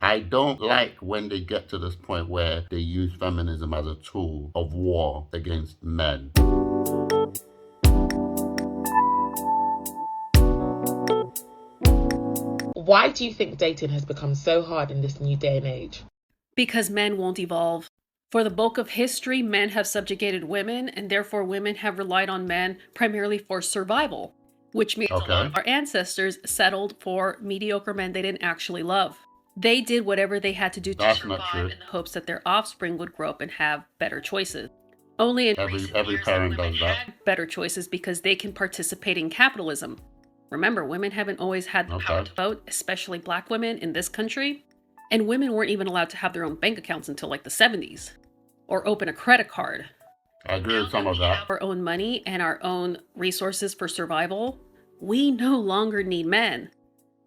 I don't like when they get to this point where they use feminism as a tool of war against men. Why do you think dating has become so hard in this new day and age? Because men won't evolve. For the bulk of history, men have subjugated women, and therefore women have relied on men primarily for survival, which means a lot of our ancestors settled for mediocre men they didn't actually love. They did whatever they had to do to That's survive not true. in the hopes that their offspring would grow up and have better choices. Only in Every parent does that. had better choices because they can participate in capitalism. Remember, women haven't always had the power to vote, especially black women in this country. And women weren't even allowed to have their own bank accounts until like the 70s or open a credit card. I agree with some of that. Our own money and our own resources for survival, we no longer need men,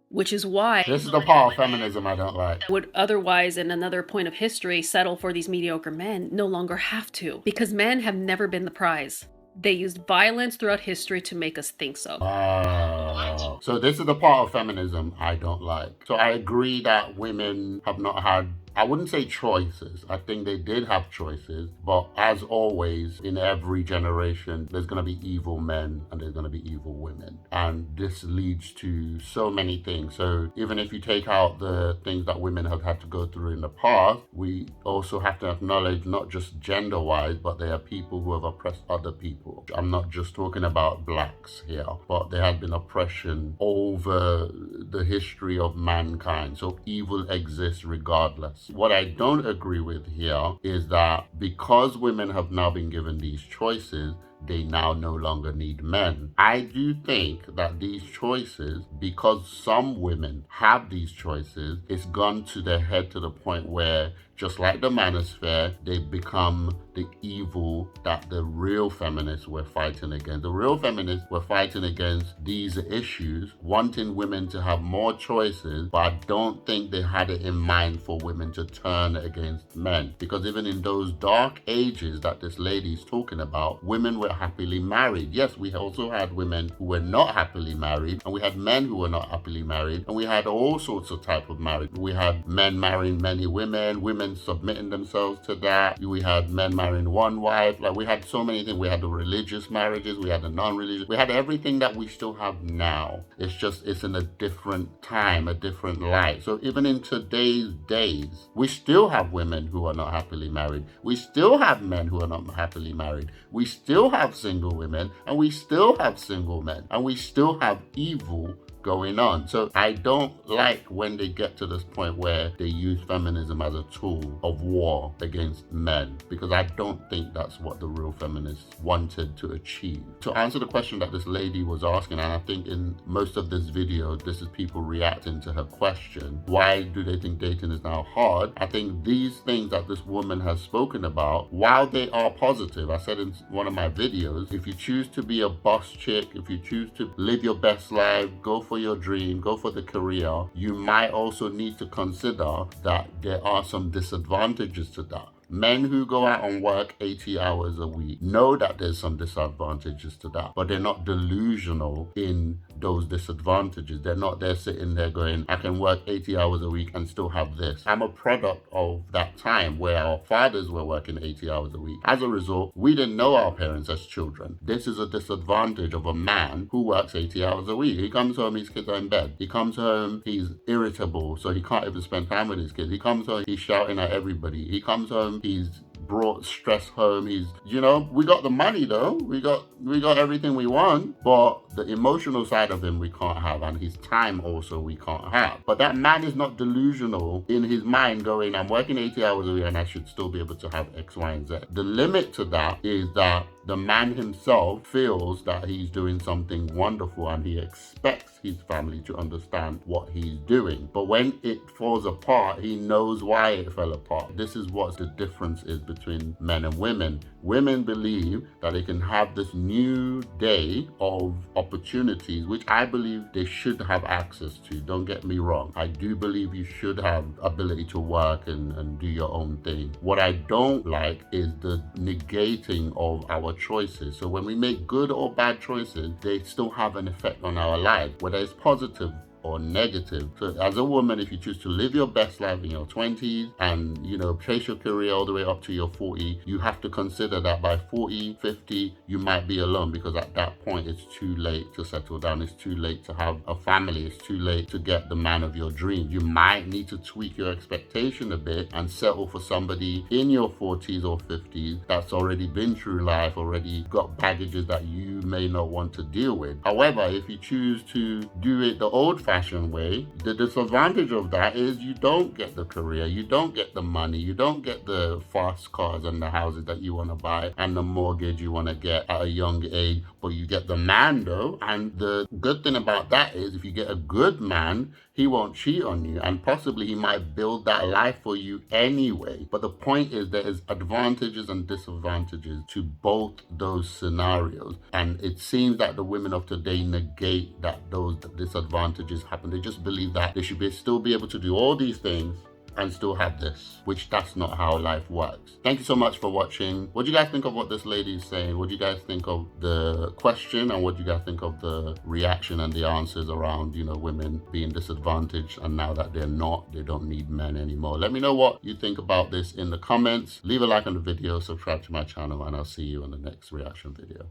which is why This is the part of feminism I don't like. would otherwise, in another point of history, settle for these mediocre men no longer have to, because men have never been the prize. They used violence throughout history to make us think so. Wow. So this is the part of feminism I don't like. So I agree that women have not had, I wouldn't say choices. I think they did have choices, but as always, in every generation, there's going to be evil men and there's going to be evil women. And this leads to so many things. So even if you take out the things that women have had to go through in the past, we also have to acknowledge not just gender-wise, but there are people who have oppressed other people. I'm not just talking about blacks here, but there has been oppression over the history of mankind. So evil exists regardless. What I don't agree with here is that because women have now been given these choices, they now no longer need men. I do think that these choices, because some women have these choices, it's gone to their head to the point where, just like the manosphere, they become the evil that the real feminists were fighting against. The real feminists were fighting against these issues, wanting women to have more choices, but I don't think they had it in mind for women to turn against men. Because even in those dark ages that this lady is talking about, women were happily married. Yes, we also had women who were not happily married, and we had men who were not happily married, and we had all sorts of type of marriage. We had men marrying many women, women submitting themselves to that. We had men marrying one wife. Like, we had so many things. We had the religious marriages, we had the non-religious, we had everything that we still have now. It's just, it's in a different time, a different light. So even in today's days, we still have women who are not happily married. We still have men who are not happily married. We still have single women, and we still have single men, and we still have evil going on. So I don't like when they get to this point where they use feminism as a tool of war against men, because I don't think that's what the real feminists wanted to achieve. To answer the question that this lady was asking, and I think in most of this video, this is people reacting to her question, why do they think dating is now hard? I think these things that this woman has spoken about, while they are positive, I said in one of my videos, if you choose to be a boss chick, if you choose to live your best life, go for your dream, go for the career, you might also need to consider that there are some disadvantages to that. Men who go out and work 80 hours a week know that there's some disadvantages to that, but they're not delusional in those disadvantages. They're not there sitting there going, I can work 80 hours a week and still have this. I'm a product of that time where our fathers were working 80 hours a week. As a result, we didn't know our parents as children. This is a disadvantage of a man who works 80 hours a week. He comes home, his kids are in bed. He comes home, he's irritable, so he can't even spend time with his kids. He comes home, he's shouting at everybody. He comes home, he's brought stress home. He's, we got the money though. We got everything we want, but the emotional side of him we can't have, and his time also we can't have. But that man is not delusional in his mind going, I'm working 80 hours a week and I should still be able to have X, Y, and Z. The limit to that is that the man himself feels that he's doing something wonderful and he expects his family to understand what he's doing. But when it falls apart, he knows why it fell apart. This is what the difference is between men and women. Women believe that they can have this new day of opportunities, which I believe they should have access to. Don't get me wrong. I do believe you should have ability to work and do your own thing. What I don't like is the negating of our choices. So when we make good or bad choices, they still have an effect on our life, whether it's positive or negative. So as a woman, if you choose to live your best life in your 20s and, chase your career all the way up to your 40, you have to consider that by 40, 50, you might be alone, because at that point, it's too late to settle down. It's too late to have a family. It's too late to get the man of your dreams. You might need to tweak your expectation a bit and settle for somebody in your 40s or 50s that's already been through life, already got baggages that you may not want to deal with. However, if you choose to do it the old-fashioned way, the disadvantage of that is you don't get the career, you don't get the money, you don't get the fast cars and the houses that you want to buy and the mortgage you want to get at a young age, but you get the man though. And the good thing about that is if you get a good man, he won't cheat on you, and possibly he might build that life for you anyway. But the point is, there is advantages and disadvantages to both those scenarios, and it seems that the women of today negate that those disadvantages happen. They just believe that they should still be able to do all these things and still have this, which that's not how life works. Thank you so much for watching. What do you guys think of what this lady is saying? What do you guys think of the question, and what do you guys think of the reaction and the answers around, women being disadvantaged, and now that they're not, they don't need men anymore? Let me know what you think about this in the comments. Leave a like on the video, subscribe to my channel, and I'll see you in the next reaction video.